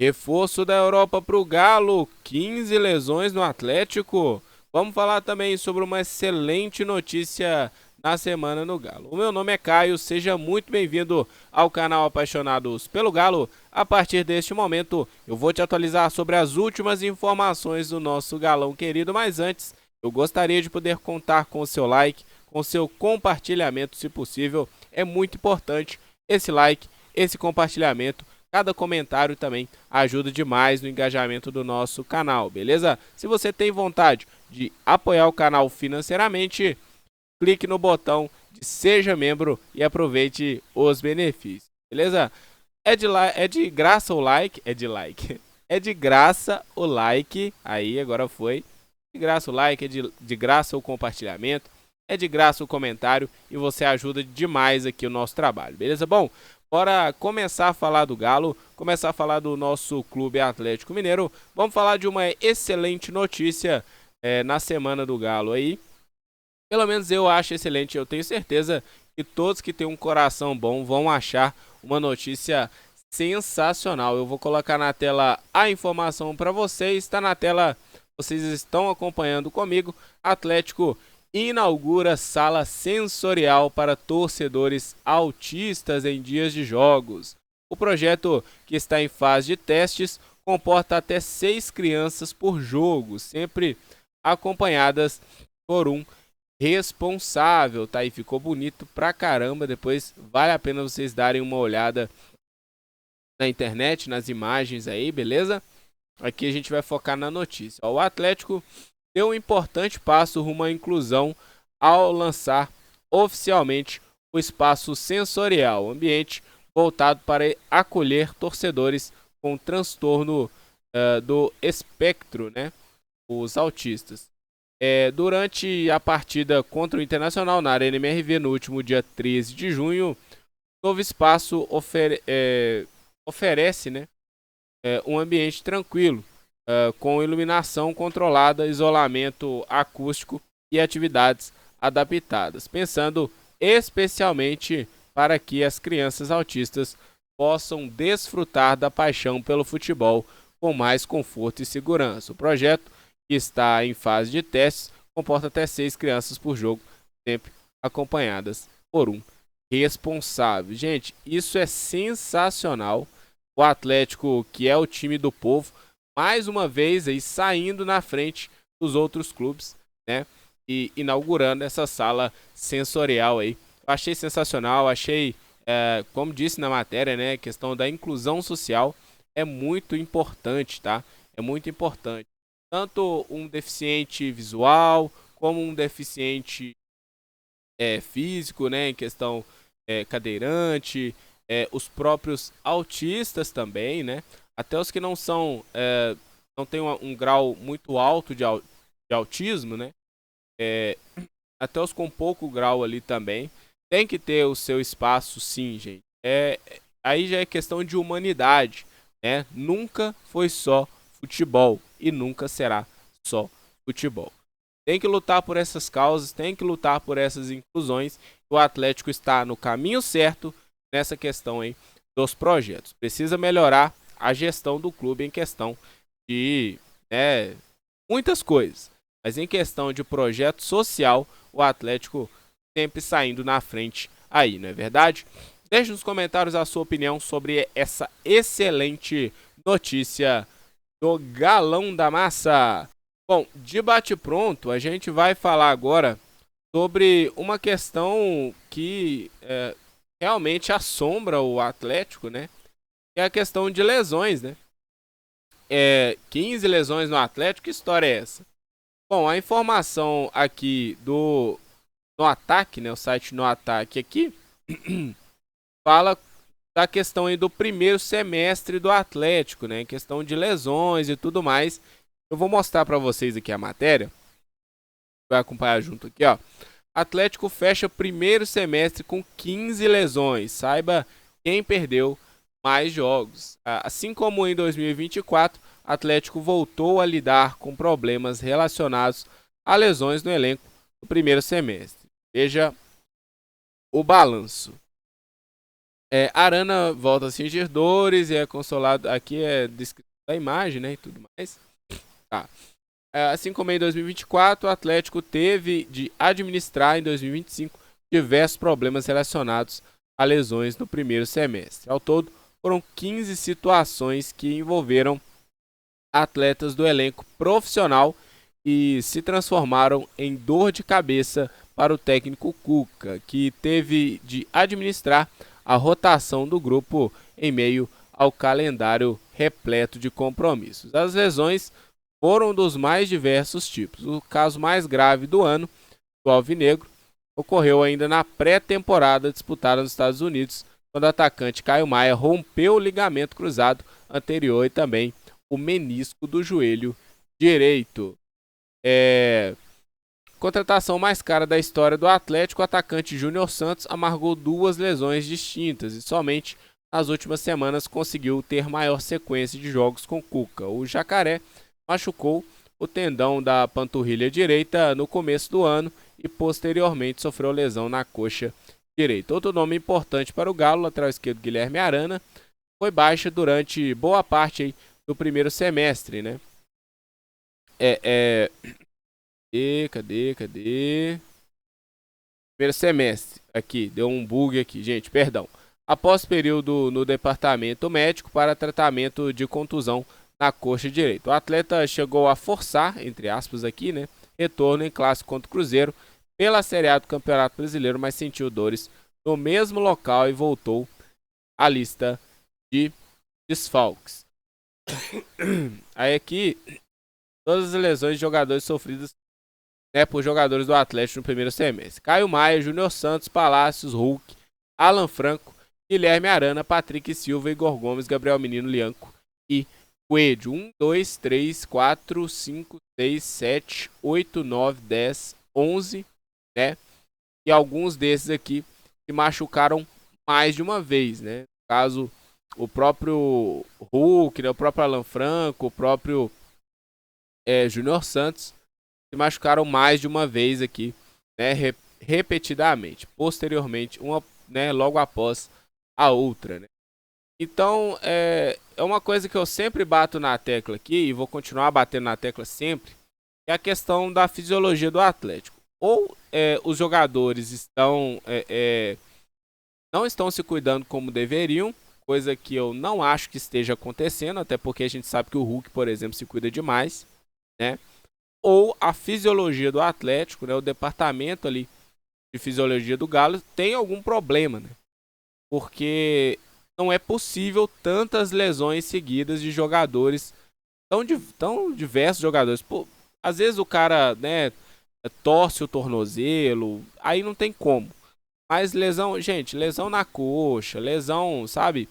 Reforço da Europa para o Galo, 15 lesões no Atlético. Vamos falar também sobre uma excelente notícia na semana no Galo. O meu nome é Caio, seja muito bem-vindo ao canal Apaixonados pelo Galo. A partir deste momento, eu vou te atualizar sobre as últimas informações do nosso galão querido, mas antes, eu gostaria de poder contar com o seu like, com o seu compartilhamento, se possível. É muito importante esse like, esse compartilhamento. Cada comentário também ajuda demais no engajamento do nosso canal, beleza? Se você tem vontade de apoiar o canal financeiramente, clique no botão de seja membro e aproveite os benefícios, beleza? É de graça o like, é de graça o like, aí agora foi. De graça o like, de graça o compartilhamento, é de graça o comentário e você ajuda demais aqui o nosso trabalho, beleza? Bom, bora começar a falar do Galo, começar a falar do nosso Clube Atlético Mineiro. Vamos falar de uma excelente notícia na semana do Galo aí. Pelo menos eu acho excelente, eu tenho certeza que todos que têm um coração bom vão achar uma notícia sensacional. Eu vou colocar na tela a informação para vocês, está na tela, vocês estão acompanhando comigo. Atlético inaugura sala sensorial para torcedores autistas em dias de jogos. O projeto, que está em fase de testes, comporta até 6 crianças por jogo, sempre acompanhadas por um responsável, tá? E ficou bonito pra caramba. Depois vale a pena vocês darem uma olhada na internet, nas imagens aí, beleza? Aqui a gente vai focar na notícia. O Atlético deu um importante passo rumo à inclusão ao lançar oficialmente o espaço sensorial, ambiente voltado para acolher torcedores com transtorno do espectro, né? Os autistas. Durante a partida contra o Internacional na Arena MRV no último dia 13 de junho, o novo espaço oferece, né, um ambiente tranquilo, com iluminação controlada, isolamento acústico e atividades adaptadas, pensando especialmente para que as crianças autistas possam desfrutar da paixão pelo futebol com mais conforto e segurança. O projeto, que está em fase de testes, comporta até 6 crianças por jogo, sempre acompanhadas por um responsável. Gente, isso é sensacional. O Atlético, que é o time do povo, mais uma vez aí saindo na frente dos outros clubes, né? E inaugurando essa sala sensorial aí. Eu achei sensacional, achei, como disse na matéria, né? A questão da inclusão social é muito importante, tá? É muito importante. Tanto um deficiente visual, como um deficiente físico, né, em questão cadeirante, os próprios autistas também, né, até os que não são, não têm um grau muito alto de autismo, né, é, até os com pouco grau ali também, tem que ter o seu espaço, sim, gente. Aí já é questão de humanidade, né, nunca foi só futebol e nunca será só futebol. Tem que lutar por essas causas, tem que lutar por essas inclusões. O Atlético está no caminho certo nessa questão aí dos projetos. Precisa melhorar a gestão do clube em questão de muitas coisas. Mas em questão de projeto social, o Atlético sempre saindo na frente aí, não é verdade? Deixe nos comentários a sua opinião sobre essa excelente notícia do Galão da Massa. Bom, de bate-pronto, a gente vai falar agora sobre uma questão que realmente assombra o Atlético, né? Que é a questão de lesões, né? 15 lesões no Atlético, que história é essa? Bom, a informação aqui do No Ataque, né? O site No Ataque aqui, fala da questão aí do primeiro semestre do Atlético, né? Questão de lesões e tudo mais. Eu vou mostrar para vocês aqui a matéria. Vai acompanhar junto aqui, ó. Atlético fecha primeiro semestre com 15 lesões. Saiba quem perdeu mais jogos. Assim como em 2024, Atlético voltou a lidar com problemas relacionados a lesões no elenco no primeiro semestre. Veja o balanço. Arana volta a sentir dores e é consolado. Aqui é descrito da imagem, né? E tudo mais. Tá. Assim como em 2024, o Atlético teve de administrar em 2025 diversos problemas relacionados a lesões no primeiro semestre. Ao todo, foram 15 situações que envolveram atletas do elenco profissional e se transformaram em dor de cabeça para o técnico Cuca, que teve de administrar a rotação do grupo em meio ao calendário repleto de compromissos. As lesões foram dos mais diversos tipos. O caso mais grave do ano do Alvinegro ocorreu ainda na pré-temporada disputada nos Estados Unidos, quando o atacante Caio Maia rompeu o ligamento cruzado anterior e também o menisco do joelho direito. Contratação mais cara da história do Atlético, o atacante Júnior Santos amargou 2 lesões distintas e somente nas últimas semanas conseguiu ter maior sequência de jogos com Cuca. O Jacaré machucou o tendão da panturrilha direita no começo do ano e posteriormente sofreu lesão na coxa direita. Outro nome importante para o Galo, lateral esquerdo Guilherme Arana, foi baixa durante boa parte aí do primeiro semestre, né? Cadê? Primeiro semestre. Aqui, deu um bug aqui, gente, perdão. Após período no departamento médico para tratamento de contusão na coxa direita. O atleta chegou a forçar, entre aspas aqui, né, retorno em clássico contra o Cruzeiro pela Série A do Campeonato Brasileiro, mas sentiu dores no mesmo local e voltou à lista de desfalques. Aí aqui, todas as lesões de jogadores sofridas, né, por jogadores do Atlético no primeiro semestre. Caio Maia, Júnior Santos, Palácios, Hulk, Alan Franco, Guilherme Arana, Patrick Silva, Igor Gomes, Gabriel Menino, Lianco e Coelho. 1, 2, 3, 4, 5, 6, 7, 8, 9, 10, 11, né? E alguns desses aqui se machucaram mais de uma vez, né? No caso, o próprio Hulk, né? O próprio Alan Franco, o próprio Júnior Santos se machucaram mais de uma vez aqui, né? Repetidamente, posteriormente, uma, né? Logo após a outra, né? Então, é uma coisa que eu sempre bato na tecla aqui, e vou continuar batendo na tecla sempre, é a questão da fisiologia do Atlético. Ou os jogadores não estão se cuidando como deveriam, coisa que eu não acho que esteja acontecendo, até porque a gente sabe que o Hulk, por exemplo, se cuida demais, né? Ou a fisiologia do Atlético, né? O departamento ali de fisiologia do Galo tem algum problema, né? Porque não é possível tantas lesões seguidas de jogadores, tão diversos jogadores. Pô, às vezes o cara, né, torce o tornozelo, aí não tem como. Mas lesão, gente, lesão na coxa, lesão, sabe,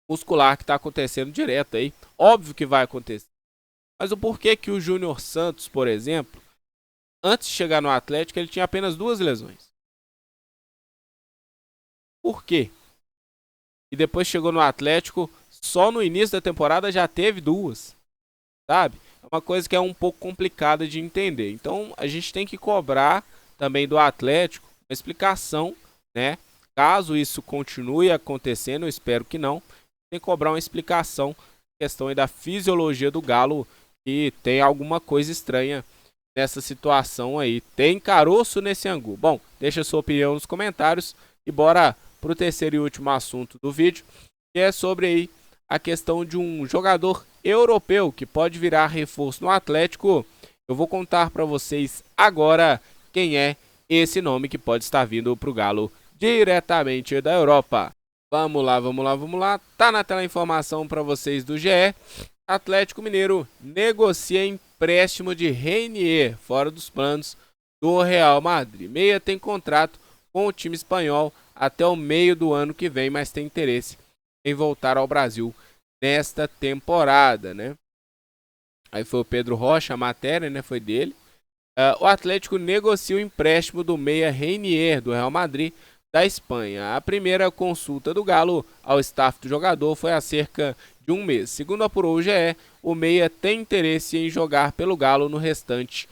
muscular que tá acontecendo direto aí. Óbvio que vai acontecer. Mas o porquê que o Júnior Santos, por exemplo, antes de chegar no Atlético, ele tinha apenas 2 lesões? Por quê? E depois chegou no Atlético, só no início da temporada já teve 2, sabe? É uma coisa que é um pouco complicada de entender. Então a gente tem que cobrar também do Atlético uma explicação, né? Caso isso continue acontecendo, eu espero que não, tem que cobrar uma explicação, questão aí da fisiologia do Galo, que tem alguma coisa estranha nessa situação aí. Tem caroço nesse angu? Bom, deixa sua opinião nos comentários e bora para o terceiro e último assunto do vídeo, que é sobre aí a questão de um jogador europeu que pode virar reforço no Atlético. Eu vou contar para vocês agora quem é esse nome que pode estar vindo para o Galo diretamente da Europa. Vamos lá. Tá na tela a informação para vocês do GE. Atlético Mineiro negocia empréstimo de Reinier, fora dos planos do Real Madrid. Meia tem contrato com o time espanhol até o meio do ano que vem, mas tem interesse em voltar ao Brasil nesta temporada, né? Aí foi o Pedro Rocha, a matéria, né? Foi dele. O Atlético negocia o empréstimo do meia Reinier, do Real Madrid, da Espanha. A primeira consulta do Galo ao staff do jogador foi há cerca de um mês. Segundo apurou o GE, o meia tem interesse em jogar pelo Galo no restante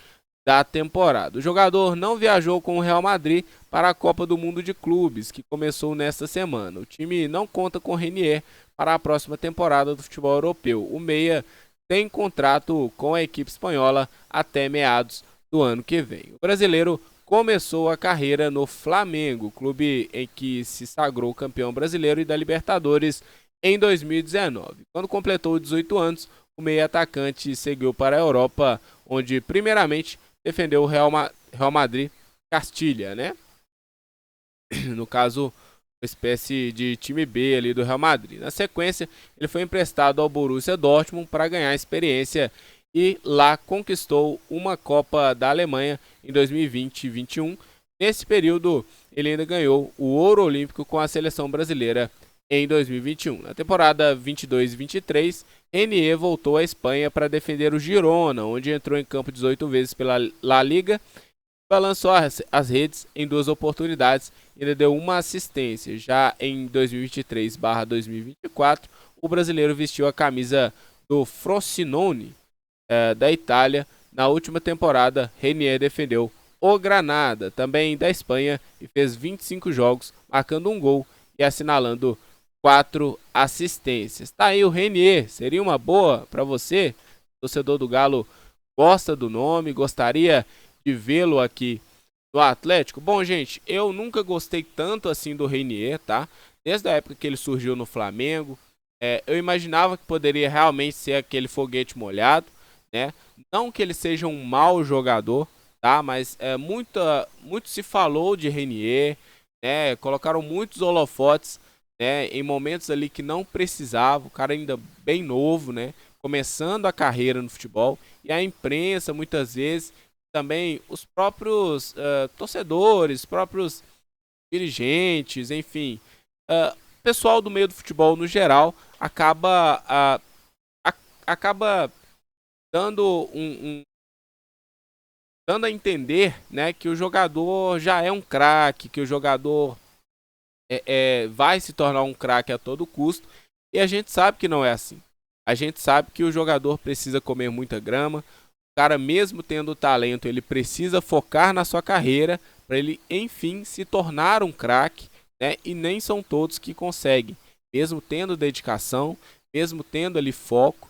da temporada. O jogador não viajou com o Real Madrid para a Copa do Mundo de Clubes, que começou nesta semana. O time não conta com Renier para a próxima temporada do futebol europeu. O meia tem contrato com a equipe espanhola até meados do ano que vem. O brasileiro começou a carreira no Flamengo, clube em que se sagrou campeão brasileiro e da Libertadores em 2019. Quando completou 18 anos, o meia atacante seguiu para a Europa, onde primeiramente defendeu o Real Madrid Castilha, né? No caso, uma espécie de time B ali do Real Madrid. Na sequência, ele foi emprestado ao Borussia Dortmund para ganhar experiência e lá conquistou uma Copa da Alemanha em 2020 e 2021. Nesse período, ele ainda ganhou o ouro olímpico com a seleção brasileira em 2021. Na temporada 22 e 23, Renier voltou à Espanha para defender o Girona, onde entrou em campo 18 vezes pela La Liga, balançou as redes em 2 oportunidades e ainda deu uma assistência. Já em 2023/2024, o brasileiro vestiu a camisa do Frosinone da Itália. Na última temporada, Renier defendeu o Granada, também da Espanha, e fez 25 jogos, marcando um gol e assinalando 4 assistências. Tá aí o Renier, seria uma boa para você? O torcedor do Galo gosta do nome, gostaria de vê-lo aqui no Atlético? Bom, gente, eu nunca gostei tanto assim do Renier, tá? Desde a época que ele surgiu no Flamengo, eu imaginava que poderia realmente ser aquele foguete molhado, né? Não que ele seja um mau jogador, tá? Mas muito se falou de Renier, né? Colocaram muitos holofotes, né, em momentos ali que não precisava, o cara ainda bem novo, né, começando a carreira no futebol, e a imprensa muitas vezes, também os próprios torcedores, próprios dirigentes, enfim, pessoal do meio do futebol no geral, acaba dando dando a entender, né, que o jogador já é um craque, que o jogador vai se tornar um craque a todo custo, e a gente sabe que não é assim. A gente sabe que o jogador precisa comer muita grama, o cara mesmo tendo talento, ele precisa focar na sua carreira para ele, enfim, se tornar um craque, né? E nem são todos que conseguem, mesmo tendo dedicação, mesmo tendo ali foco,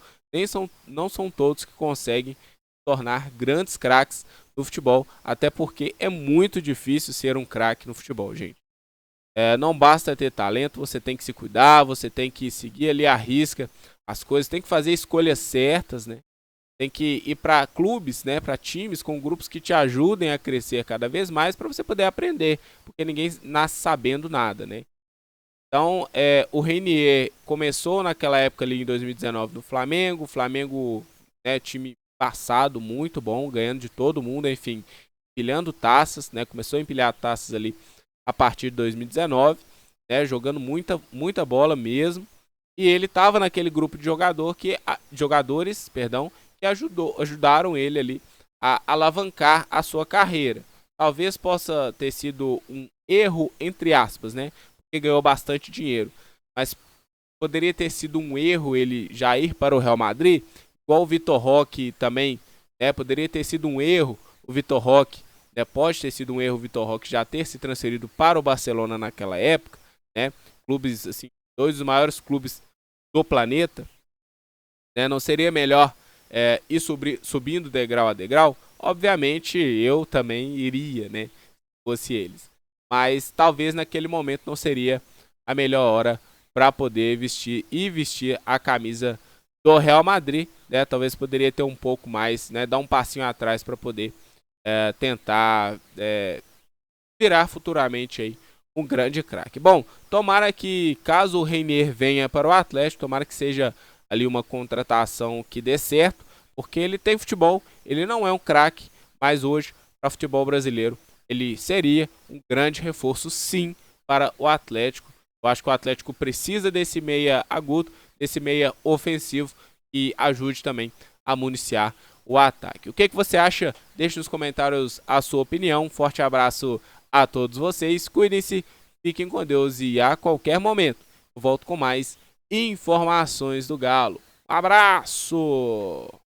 não são todos que conseguem tornar grandes craques no futebol, até porque é muito difícil ser um craque no futebol, gente. Não basta ter talento, você tem que se cuidar, você tem que seguir ali à risca as coisas, tem que fazer escolhas certas, né? Tem que ir para clubes, né, para times com grupos que te ajudem a crescer cada vez mais para você poder aprender, porque ninguém nasce sabendo nada, né? Então, o Renier começou naquela época ali em 2019 no Flamengo, o Flamengo, né, time passado muito bom, ganhando de todo mundo, enfim, empilhando taças, né? Começou a empilhar taças ali a partir de 2019, né, jogando muita bola mesmo. E ele estava naquele grupo de jogadores, que ajudaram ele ali a alavancar a sua carreira. Talvez possa ter sido um erro, entre aspas, né? Porque ganhou bastante dinheiro. Mas poderia ter sido um erro ele já ir para o Real Madrid, igual o Vitor Roque também, né? Poderia ter sido um erro o Vitor Roque, né? Pode ter sido um erro o Vitor Roque já ter se transferido para o Barcelona naquela época, né? Clubes, assim, 2 dos maiores clubes do planeta, né? Não seria melhor ir subindo degrau a degrau? Obviamente eu também iria, né? Se fosse eles. Mas talvez naquele momento não seria a melhor hora para poder vestir a camisa do Real Madrid, né? Talvez poderia ter um pouco mais, né? Dar um passinho atrás para poder tentar virar futuramente aí um grande craque. Bom, tomara que, caso o Renier venha para o Atlético, tomara que seja ali uma contratação que dê certo, porque ele tem futebol, ele não é um craque, mas hoje, para o futebol brasileiro, ele seria um grande reforço, sim, para o Atlético. Eu acho que o Atlético precisa desse meia agudo, desse meia ofensivo, e ajude também a municiar o ataque. O que você acha? Deixe nos comentários a sua opinião. Um forte abraço a todos vocês. Cuidem-se, fiquem com Deus e a qualquer momento eu volto com mais informações do Galo. Um abraço!